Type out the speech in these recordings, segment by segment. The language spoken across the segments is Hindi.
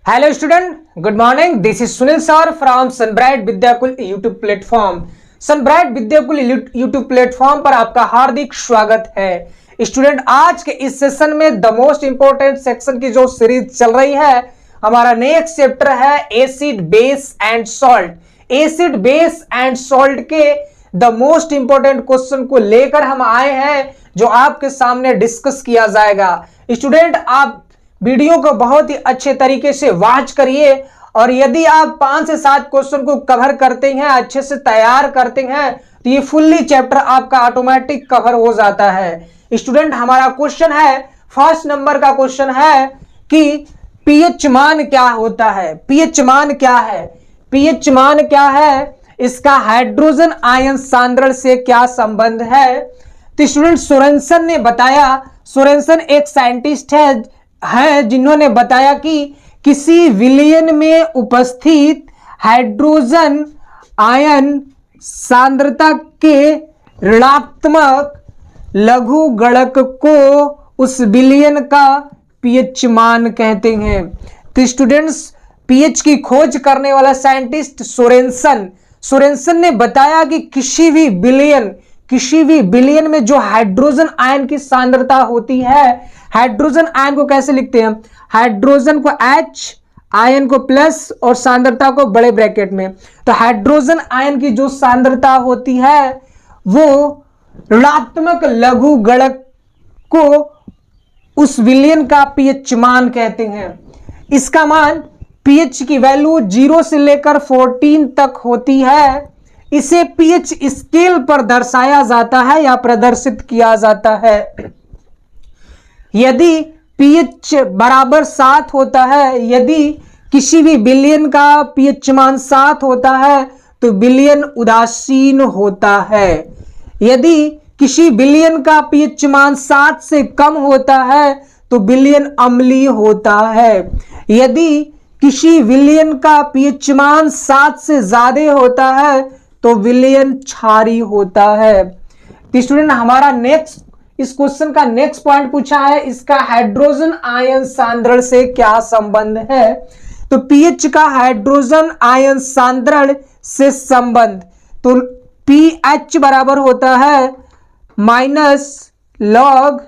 Hello student, good morning. This is Sunil sir from Sunbright Vidyakul YouTube platform. Sunbright Vidyakul YouTube platform पर आपका हार्दिक स्वागत है। स्टूडेंट, आज के इस सेशन में द मोस्ट इंपॉर्टेंट सेक्शन की जो सीरीज चल रही है, हमारा नेक्स्ट चैप्टर है acid base and salt. Acid base and salt के द मोस्ट इंपॉर्टेंट क्वेश्चन को लेकर हम आए हैं, जो आपके सामने डिस्कस किया जाएगा। स्टूडेंट, आप वीडियो को बहुत ही अच्छे तरीके से वॉच करिए, और यदि आप 5 से 7 क्वेश्चन को कवर करते हैं, अच्छे से तैयार करते हैं, तो ये फुल्ली चैप्टर आपका ऑटोमेटिक कवर हो जाता है। स्टूडेंट, हमारा क्वेश्चन है, फर्स्ट नंबर का क्वेश्चन है कि पीएच मान क्या होता है। पीएच मान क्या है? पीएच मान क्या है? इसका हाइड्रोजन आयन सांद्रण से क्या संबंध है? तो स्टूडेंट, सोरेनसन ने बताया। सोरेनसन एक साइंटिस्ट है जिन्होंने बताया कि किसी विलयन में उपस्थित हाइड्रोजन आयन सांद्रता के ऋणात्मक लघुगणक को उस विलयन का पीएच मान कहते हैं। तो स्टूडेंट्स, पीएच की खोज करने वाला साइंटिस्ट सोरेनसन ने बताया कि किसी भी विलयन में जो हाइड्रोजन आयन की सांद्रता होती है, हाइड्रोजन आयन को कैसे लिखते हैं? हाइड्रोजन को H, आयन को प्लस और सांद्रता को बड़े ब्रैकेट में। तो हाइड्रोजन आयन की जो सांद्रता होती है वो ऋणात्मक लघुगणक को उस विलयन का पीएच मान कहते हैं। इसका मान पीएच की वैल्यू 0 से लेकर 14 तक होती है। इसे पीएच स्केल पर दर्शाया जाता है या प्रदर्शित किया जाता है। यदि पीएच बराबर 7 होता है, यदि किसी भी विलयन का पीएच मान 7 होता है तो विलयन उदासीन होता है। यदि किसी विलयन का पीएच मान 7 से कम होता है तो विलयन अम्लीय होता है। यदि किसी विलयन का पीएच मान 7 से ज्यादा होता है तो विलयन क्षारीय होता है। तो स्टूडेंट, हमारा इस क्वेश्चन का नेक्स्ट पॉइंट पूछा है, इसका हाइड्रोजन आयन सांद्रण से क्या संबंध है? तो पीएच का हाइड्रोजन आयन सांद्रण से संबंध, तो पीएच बराबर होता है -log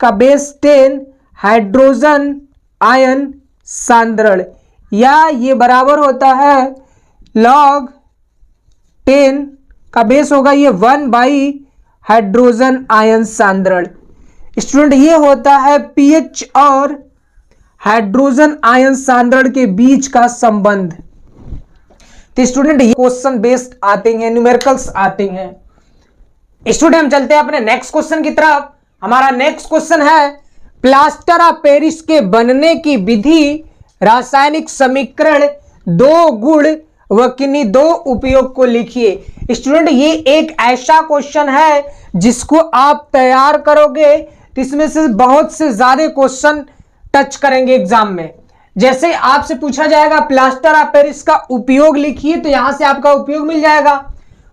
का बेस 10 हाइड्रोजन आयन सांद्रण, या ये बराबर होता है log 10 का बेस होगा ये 1 हाइड्रोजन आयन सांद्रण। स्टूडेंट, ये होता है पीएच और हाइड्रोजन आयन सांद्रण के बीच का संबंध। तो स्टूडेंट, ये क्वेश्चन बेस्ड आते हैं, न्यूमेरिकल्स आते हैं। स्टूडेंट, हम चलते हैं अपने नेक्स्ट क्वेश्चन की तरफ। हमारा नेक्स्ट क्वेश्चन है, प्लास्टर ऑफ पेरिस के बनने की विधि, रासायनिक समीकरण, 2 गुण व किन्हीं 2 उपयोग को लिखिए। स्टूडेंट, ये एक ऐसा क्वेश्चन है जिसको आप तैयार करोगे तो इसमें से बहुत से ज्यादा क्वेश्चन टच करेंगे एग्जाम में। जैसे आपसे पूछा जाएगा प्लास्टर ऑफ पेरिस का उपयोग लिखिए, तो यहां से आपका उपयोग मिल जाएगा।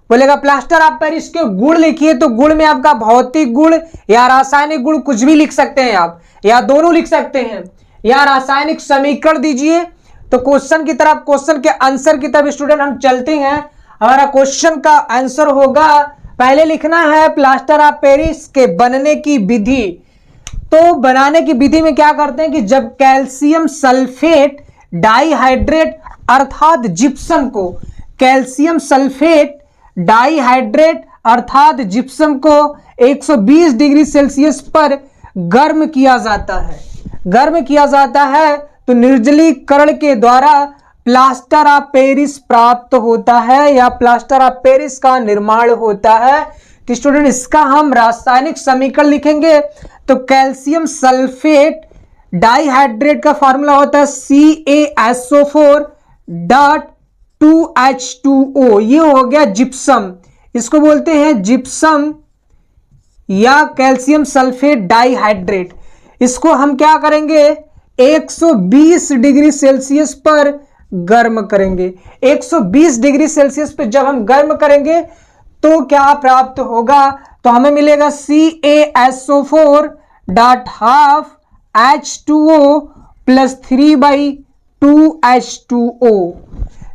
बोलेगा प्लास्टर ऑफ पेरिस के गुण लिखिए, तो गुण में आपका भौतिक गुण या रासायनिक गुण कुछ भी लिख सकते हैं आप, या दोनों लिख सकते हैं, या रासायनिक समीकरण दीजिए। तो क्वेश्चन की तरफ, क्वेश्चन के आंसर की तरफ स्टूडेंट हम चलते हैं। हमारा क्वेश्चन का आंसर होगा, पहले लिखना है प्लास्टर ऑफ पेरिस के बनने की विधि। तो बनाने की विधि में क्या करते हैं कि जब कैल्शियम सल्फेट डाइहाइड्रेट अर्थात जिप्सम को, कैल्शियम सल्फेट डाइहाइड्रेट अर्थात जिप्सम को 120 डिग्री सेल्सियस पर गर्म किया जाता है, तो निर्जलीकरण के द्वारा प्लास्टर ऑफ पेरिस प्राप्त होता है या प्लास्टर ऑफ पेरिस का निर्माण होता है। तो स्टूडेंट, इसका हम रासायनिक समीकरण लिखेंगे। तो कैल्शियम सल्फेट डाइहाइड्रेट का फार्मूला होता है CaSO4.2H2O। ये हो गया जिप्सम, इसको बोलते हैं जिप्सम या कैल्शियम सल्फेट डाइहाइड्रेट। इसको हम क्या करेंगे, 120 डिग्री सेल्सियस पर गर्म करेंगे। 120 डिग्री सेल्सियस पर जब हम गर्म करेंगे तो क्या प्राप्त होगा? तो हमें मिलेगा CaSO4.12H2O +3/2 2H2O।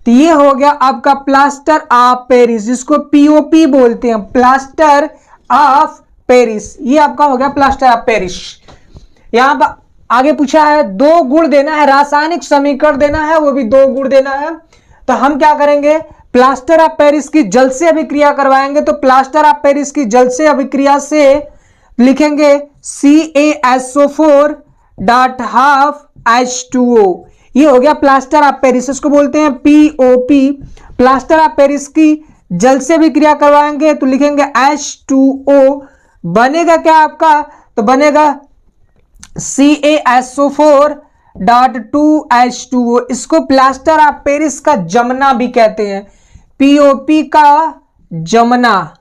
तो ये हो गया आपका प्लास्टर ऑफ पेरिस, जिसको पीओपी बोलते हैं, प्लास्टर ऑफ पेरिस। ये आपका हो गया प्लास्टर ऑफ पेरिस। यहां पर आगे पूछा है 2 गुण देना है, रासायनिक समीकरण देना है, वो भी 2 गुण देना है। तो हम क्या करेंगे, प्लास्टर ऑफ पेरिस की जल से अभिक्रिया करवाएंगे। तो प्लास्टर ऑफ पेरिस की जल से अभिक्रिया से लिखेंगे CaSO4 डॉट हाफ H2O। ये हो गया प्लास्टर ऑफ पेरिस, इसको बोलते हैं POP। प्लास्टर ऑफ पेरिस की जल से भी क्रिया करवाएंगे तो लिखेंगे H2O। बनेगा क्या आपका, तो बनेगा CaSO4 डॉट 2H2O। इसको प्लास्टर ऑफ पेरिस का जमना भी कहते हैं, POP का जमना।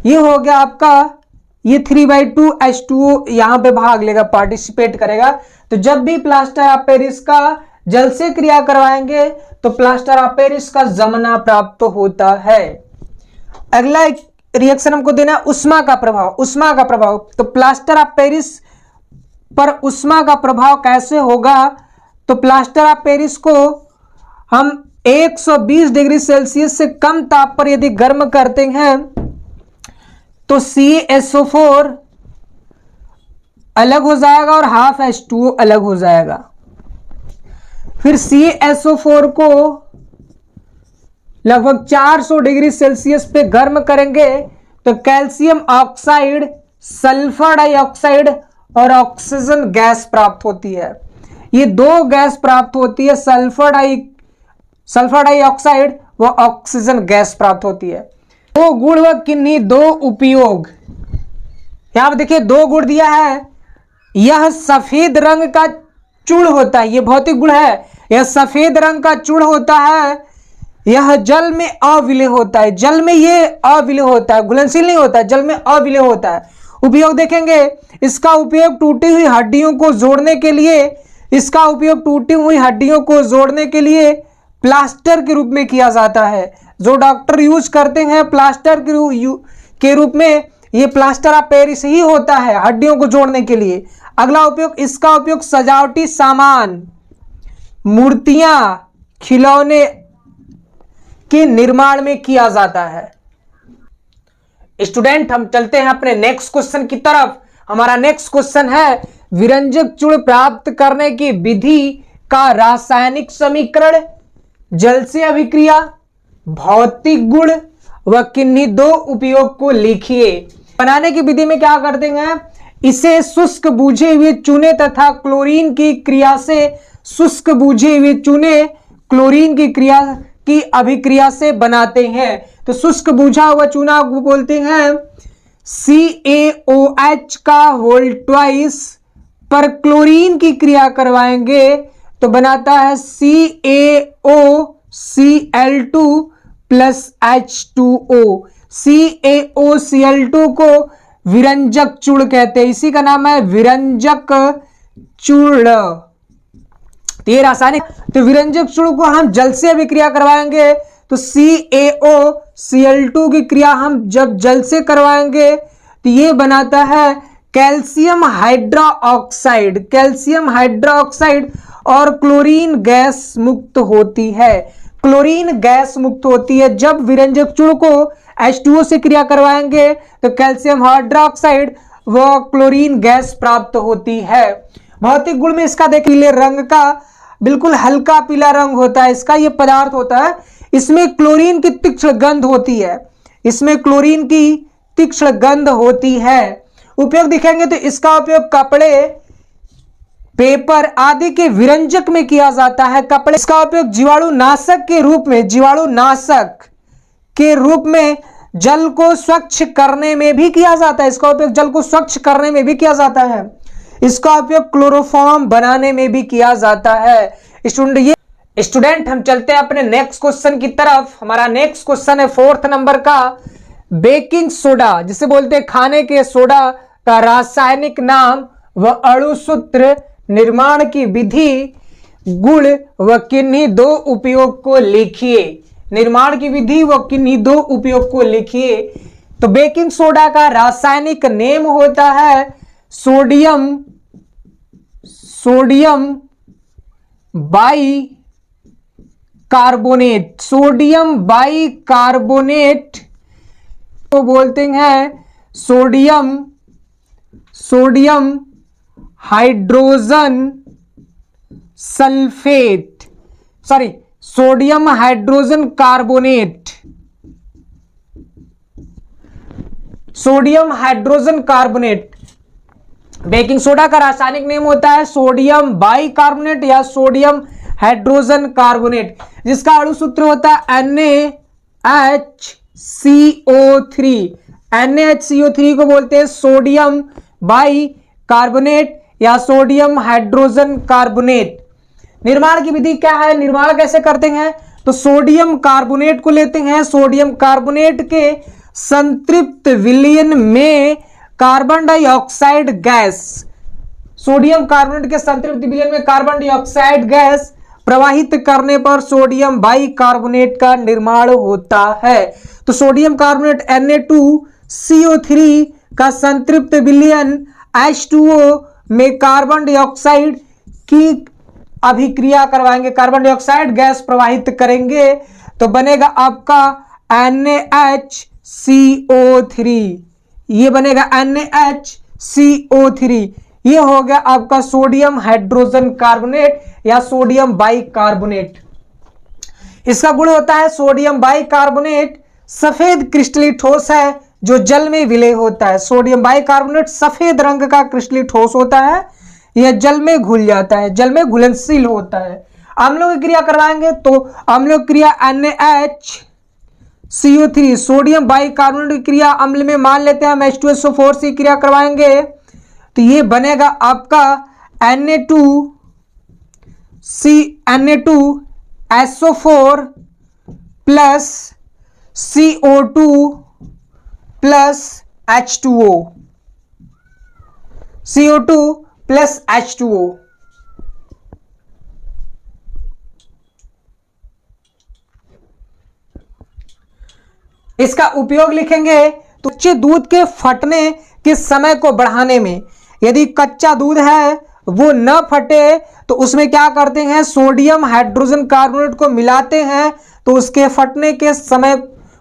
ये हो गया आपका, ये 3/2 H2O यहां पे भाग लेगा, पार्टिसिपेट करेगा। तो जब भी प्लास्टर ऑफ पेरिस का जल से क्रिया करवाएंगे तो प्लास्टर ऑफ पेरिस का जमना प्राप्त होता है। अगला एक रिएक्शन हमको देना है उष्मा का प्रभाव। उष्मा का प्रभाव, तो प्लास्टर ऑफ पेरिस पर उष्मा का प्रभाव कैसे होगा, तो प्लास्टर ऑफ पेरिस को हम 120 डिग्री सेल्सियस से कम ताप पर यदि गर्म करते हैं तो CaSO4 अलग हो जाएगा और हाफ H2O अलग हो जाएगा। फिर CaSO4 को लगभग 400 डिग्री सेल्सियस पे गर्म करेंगे तो कैल्शियम ऑक्साइड, सल्फर डाइऑक्साइड और ऑक्सीजन गैस प्राप्त होती है। ये 2 गैस प्राप्त होती है, सल्फर डाइऑक्साइड व ऑक्सीजन गैस प्राप्त होती है। 2 गुण व किन्हीं 2 उपयोग। यहां पर देखिए 2 गुण दिया है। यह सफेद रंग का चूर्ण होता है, यह भौतिक गुण है। यह सफेद रंग का चूर्ण होता है। यह जल में अविलेय होता है, जल में यह अविलेय होता है, घुलनशील नहीं होता है, जल में अविलेय होता है। उपयोग देखेंगे, इसका उपयोग टूटी हुई हड्डियों को जोड़ने के लिए, इसका उपयोग टूटी हुई हड्डियों को जोड़ने के लिए प्लास्टर के रूप में किया जाता है। जो डॉक्टर यूज करते हैं प्लास्टर के रूप में, ये प्लास्टर ऑफ पेरिस ही होता है हड्डियों को जोड़ने के लिए। अगला उपयोग, इसका उपयोग सजावटी सामान, मूर्तियां, खिलौने के निर्माण में किया जाता है। स्टूडेंट, हम चलते हैं अपने नेक्स्ट क्वेश्चन की तरफ। हमारा नेक्स्ट क्वेश्चन है विरंजक चूर्ण प्राप्त करने की विधि का रासायनिक समीकरण, जल से अभिक्रिया, भौतिक गुण व किन्हीं 2 उपयोग को लिखिए। बनाने की विधि में क्या करते हैं, इसे शुष्क बूझे हुए चूने तथा क्लोरीन की क्रिया से, शुष्क बूझे हुए चूने क्लोरीन की क्रिया की अभिक्रिया से बनाते हैं। तो शुष्क बूझा हुआ चूना को बोलते हैं CaOH का होल ट्वाइस, पर क्लोरीन की क्रिया करवाएंगे तो बनाता है CaOCl2 प्लस H2O। CaOCl2 को विरंजक चूर्ण कहते हैं, इसी का नाम है विरंजक चूर्ण। तो ये रासायनिक, तो विरंजक चूर्ण को हम जल से अभिक्रिया करवाएंगे तो CaOCl2 की क्रिया हम जब जल से करवाएंगे तो ये बनाता है कैल्शियम हाइड्रोक्साइड, कैल्शियम हाइड्रोक्साइड और क्लोरीन गैस मुक्त होती है। क्लोरीन गैस मुक्त होती है। जब विरंजक चूर्ण को H2O से क्रिया करवाएंगे तो कैल्शियम हाइड्रोक्साइड व क्लोरीन गैस प्राप्त होती है। भौतिक गुण में इसका देखिए पीले रंग का, बिल्कुल हल्का पीला रंग होता है इसका, ये पदार्थ होता है। इसमें क्लोरीन की तीक्ष्ण गंध होती है, इसमें क्लोरीन की तीक्ष्ण गंध होती है। उपयोग दिखेंगे तो इसका उपयोग कपड़े, पेपर आदि के विरंजक में किया जाता है। कपड़े, इसका उपयोग जीवाणुनाशक के रूप में, जीवाणुनाशक के रूप में जल को स्वच्छ करने में भी किया जाता है। इसका उपयोग जल को स्वच्छ करने में भी किया जाता है। इसका उपयोग क्लोरोफॉर्म बनाने में भी किया जाता है। स्टूडेंट, हम चलते हैं अपने नेक्स्ट क्वेश्चन की तरफ। हमारा नेक्स्ट क्वेश्चन है 4th नंबर का, बेकिंग सोडा, जिसे बोलते हैं खाने के सोडा, का रासायनिक नाम व अणुसूत्र, निर्माण की विधि, गुण व किन्हीं 2 उपयोग को लिखिए। निर्माण की विधि व किन्हीं 2 उपयोग को लिखिए। तो बेकिंग सोडा का रासायनिक नेम होता है sodium by carbonate, sodium by carbonate को बोलते हैं sodium hydrogen sulphate, sorry sodium hydrogen carbonate, sodium hydrogen carbonate. Baking soda का रासायनिक नेम होता है सोडियम बाई कार्बोनेट या सोडियम हाइड्रोजन कार्बोनेट, जिसका अणु सूत्र होता है NaHCO3। NaHCO3 को बोलते हैं सोडियम बाई कार्बोनेट या सोडियम हाइड्रोजन कार्बोनेट। निर्माण की विधि क्या है, निर्माण कैसे करते हैं, तो सोडियम कार्बोनेट को लेते हैं, सोडियम कार्बोनेट के संतृप्त विलयन में carbon dioxide gas, sodium carbonate के संतृप्त विलयन में कार्बन डाइऑक्साइड गैस प्रवाहित करने पर सोडियम बाई कार्बोनेट का निर्माण होता है। तो सोडियम कार्बोनेट Na2CO3 का संतृप्त विलयन H2O में कार्बन डाइऑक्साइड की अभिक्रिया करवाएंगे, कार्बन डाइऑक्साइड गैस प्रवाहित करेंगे, तो बनेगा आपका NaHCO3, ये बनेगा NaHCO3। ये हो गया आपका सोडियम हाइड्रोजन कार्बोनेट या सोडियम बाई कार्बोनेट। इसका गुण होता है सोडियम बाई कार्बोनेट सफेद क्रिस्टलीय ठोस है जो जल में विलय होता है। सोडियम बाई कार्बोनेट सफेद रंग का क्रिस्टलीय ठोस होता है, यह जल में घुल जाता है, जल में घुलनशील होता है। अम्लों की क्रिया करवाएंगे तो अम्लों की क्रिया NaHCO3 सोडियम बाई कार्बोनेट की क्रिया अम्ल में मान लेते हैं हम H2SO4 से क्रिया करवाएंगे, तो ये बनेगा आपका Na2SO4 plus CO2 plus H2O, CO2 plus H2O। इसका उपयोग लिखेंगे तो कच्चे दूध के फटने के समय को बढ़ाने में। यदि कच्चा दूध है वो न फटे तो उसमें क्या करते हैं, सोडियम हाइड्रोजन कार्बोनेट को मिलाते हैं तो उसके फटने के समय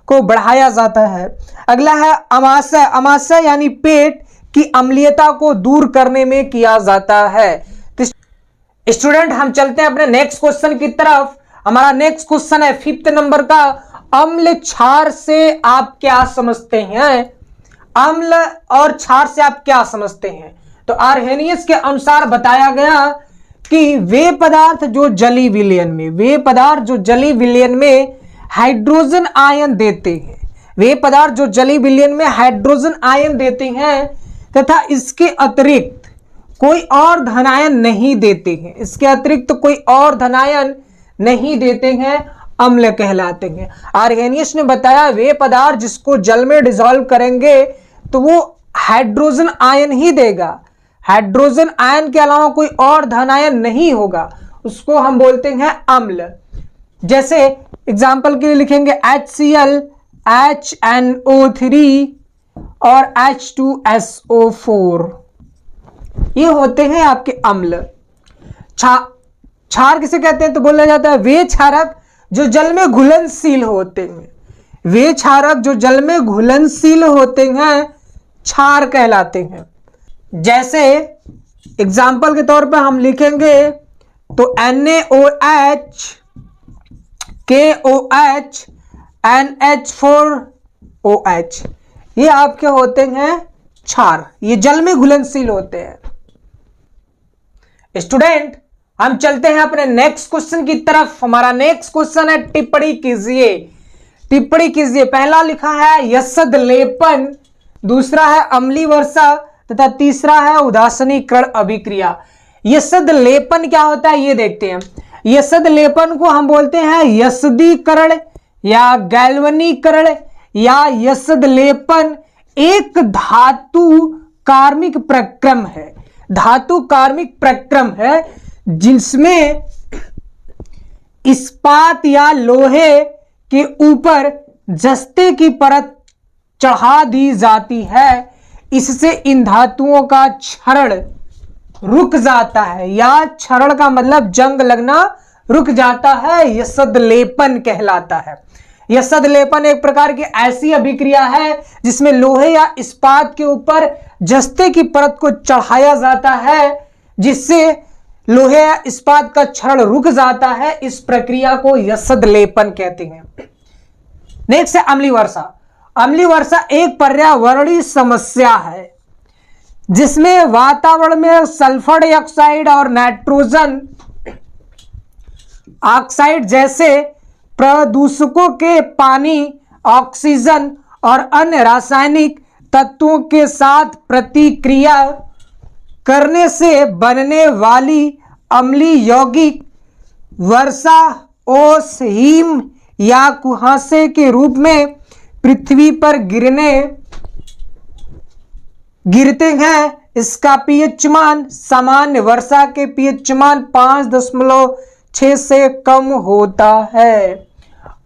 को बढ़ाया जाता है। अगला है अमाशय, अमाशय यानी पेट की अम्लीयता को दूर करने में किया जाता है। तो स्टूडेंट हम चलते हैं अपने नेक्स्ट क्वेश्चन की तरफ। हमारा नेक्स्ट क्वेश्चन है 5th नंबर का, अम्ल क्षार से आप क्या समझते हैं, अम्ल और क्षार से आप क्या समझते हैं। तो आर्हेनियस के अनुसार बताया गया कि वे पदार्थ जो जलीय विलयन में, वे पदार्थ जो जलीय विलयन में हाइड्रोजन आयन देते हैं, वे पदार्थ जो जलीय विलयन में हाइड्रोजन आयन देते हैं तथा इसके अतिरिक्त कोई और धनायन नहीं देते हैं, इसके अतिरिक्त कोई और धनायन नहीं देते हैं, अम्ल कहलाते हैं। आर्हेनियस ने बताया वे पदार्थ जिसको जल में डिसॉल्व करेंगे तो वो हाइड्रोजन आयन ही देगा, हाइड्रोजन आयन के अलावा कोई और धनायन नहीं होगा, उसको हम बोलते हैं अम्ल। जैसे एग्जाम्पल के लिए लिखेंगे HCl, HNO3 और H2SO4, ये होते हैं आपके अम्ल। क्षार किसे कहते हैं, तो बोला जाता है वे क्षारक जो जल में घुलनशील होते हैं, वे क्षारक जो जल में घुलनशील होते हैं क्षार कहलाते हैं। जैसे एग्जाम्पल के तौर पर हम लिखेंगे तो NaOH, KOH, NH4OH, ये आपके होते हैं क्षार, ये जल में घुलनशील होते हैं। स्टूडेंट हम चलते हैं अपने नेक्स्ट क्वेश्चन की तरफ। हमारा नेक्स्ट क्वेश्चन है टिप्पणी कीजिए, टिप्पणी कीजिए। पहला लिखा है यशद लेपन, दूसरा है अम्लीय वर्षा तथा तीसरा है उदासीनीकरण अभिक्रिया। यशद लेपन क्या होता है ये देखते हैं। यशद लेपन को हम बोलते हैं यशदीकरण या गैल्वनीकरण या यशद लेपन एक धातु कार्मिक प्रक्रम है, धातु कार्मिक प्रक्रम है जिसमें इस्पात या लोहे के ऊपर जस्ते की परत चढ़ा दी जाती है। इससे इन धातुओं का क्षरण रुक जाता है, या क्षरण का मतलब जंग लगना रुक जाता है, यह सदलेपन कहलाता है। यह सदलेपन एक प्रकार की ऐसी अभिक्रिया है जिसमें लोहे या इस्पात के ऊपर जस्ते की परत को चढ़ाया जाता है, जिससे लोहे या इस्पात का क्षरण रुक जाता है। इस प्रक्रिया को यशदलेपन कहते हैं। नेक्स्ट है अम्लीय वर्षा। अम्लीय वर्षा एक पर्यावरणीय समस्या है जिसमें वातावरण में सल्फर डाइऑक्साइड और नाइट्रोजन ऑक्साइड जैसे प्रदूषकों के पानी, ऑक्सीजन और अन्य रासायनिक तत्वों के साथ प्रतिक्रिया करने से बनने वाली अम्लीय यौगिक वर्षा ओस, हिम या कुहासे के रूप में पृथ्वी पर गिरते हैं। इसका पीएच मान सामान्य वर्षा के पीएच मान 5.6 से कम होता है।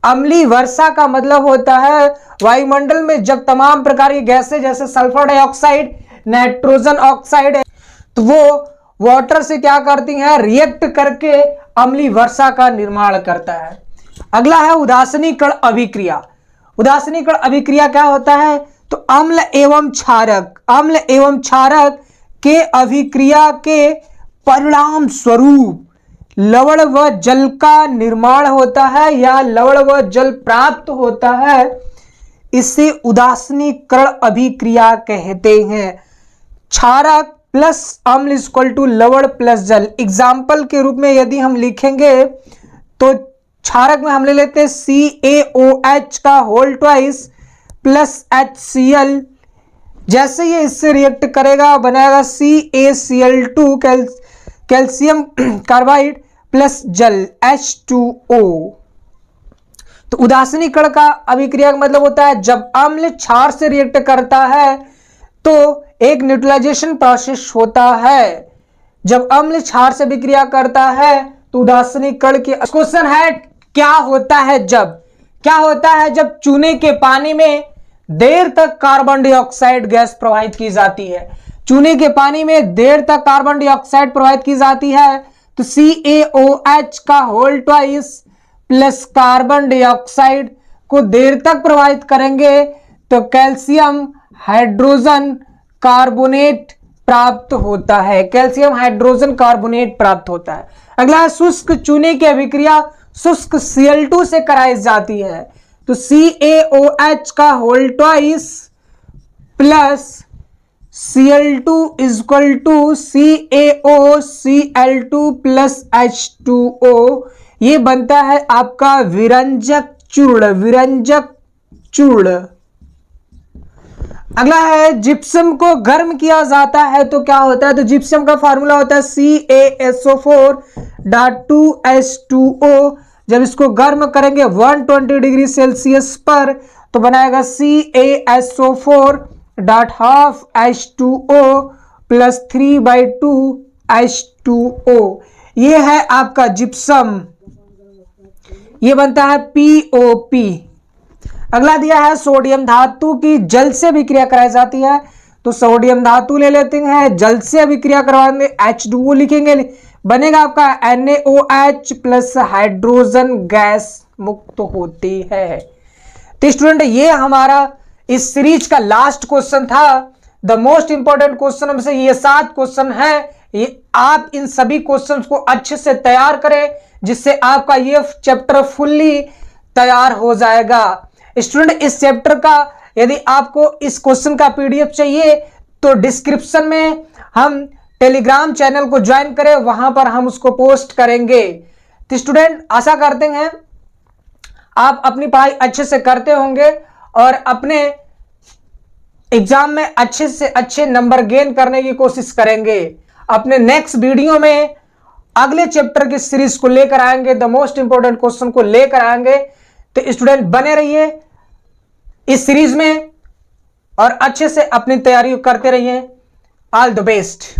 अम्लीय वर्षा का मतलब होता है वायुमंडल में जब तमाम प्रकार की गैसें जैसे सल्फर डाइऑक्साइड, नाइट्रोजन ऑक्साइड है, तो वो वाटर से क्या करती हैं, रिएक्ट करके अम्लीय वर्षा का निर्माण करता है। अगला है उदासीनीकरण अभिक्रिया। उदासीनीकरण अभिक्रिया क्या होता है, तो अम्ल एवं क्षारक के अभिक्रिया के परिणाम स्वरूप लवण व जल का निर्माण होता है या लवण व जल प्राप्त होता है। इसे उदासीनीकरण अभिक्रिया कहते हैं। क्षारक प्लस अम्ल इक्वल टू लवण प्लस जल। एग्जाम्पल के रूप में यदि हम लिखेंगे तो क्षारक में हम ले लेते हैं CaOH का होल ट्वाइस प्लस HCl। जैसे ये इससे रिएक्ट करेगा बनाएगा CaCl2 कैल्शियम कार्बाइड प्लस जल H2O। तो उदासीनीकरण का अभिक्रिया का मतलब होता है जब अम्ल क्षार से रिएक्ट करता है तो एक न्यूट्रलाइजेशन प्रोसेस होता है। जब अम्ल क्षार से अभिक्रिया करता है तो उदासीनीकरण की क्वेश्चन है क्या होता है जब चूने के पानी में देर तक कार्बन डाइऑक्साइड गैस प्रवाहित की जाती है। चूने के पानी में देर तक कार्बन डाइऑक्साइड प्रवाहित की जाती है तो CaOH का whole twice plus carbon dioxide को देर तक प्रवाहित करेंगे तो कैल्शियम हाइड्रोजन कार्बोनेट प्राप्त होता है। कैल्शियम हाइड्रोजन कार्बोनेट प्राप्त होता है। अगला है शुष्क चूने की अभिक्रिया शुष्क Cl2 से कराई जाती है तो CaOH का whole twice plus Cl2 equal to CaOCl2 plus H2O। ये बनता है आपका विरंजक चूर्ण। अगला है जिप्सम को गर्म किया जाता है तो क्या होता है, तो जिप्सम का फार्मूला होता है CaSO4.2H2O। जब इसको गर्म करेंगे 120 डिग्री सेल्सियस पर तो बनाएगा CaSO4.5H2O प्लस 3/2H2O। ये है आपका जिप्सम, ये बनता है POP। अगला दिया है सोडियम धातु की जल से अभिक्रिया कराई जाती है तो सोडियम धातु ले लेते हैं, जल से अभिक्रिया करवाएंगे H2O लिखेंगे, बनेगा आपका NaOH प्लस हाइड्रोजन गैस मुक्त होती है। तो स्टूडेंट ये हमारा इस सीरीज का लास्ट क्वेश्चन था। द मोस्ट इंपॉर्टेंट क्वेश्चन में से ये 7 क्वेश्चन है। ये आप इन सभी क्वेश्चंस को अच्छे से तैयार करें जिससे आपका ये चैप्टर फुल्ली तैयार हो जाएगा। स्टूडेंट इस चैप्टर का यदि आपको इस क्वेश्चन का PDF चाहिए तो डिस्क्रिप्शन में हम टेलीग्राम चैनल को ज्वाइन करें, वहां पर हम उसको पोस्ट करेंगे। तो स्टूडेंट आशा करते हैं आप अपनी पढ़ाई अच्छे से करते होंगे और अपने एग्जाम में अच्छे से अच्छे नंबर गेन करने की कोशिश करेंगे। अपने नेक्स्ट वीडियो में अगले चैप्टर की सीरीज को लेकर आएंगे, द मोस्ट इंपॉर्टेंट क्वेश्चन को लेकर आएंगे। तो स्टूडेंट बने रहिए इस सीरीज में और अच्छे से अपनी तैयारी करते रहिए। All the best.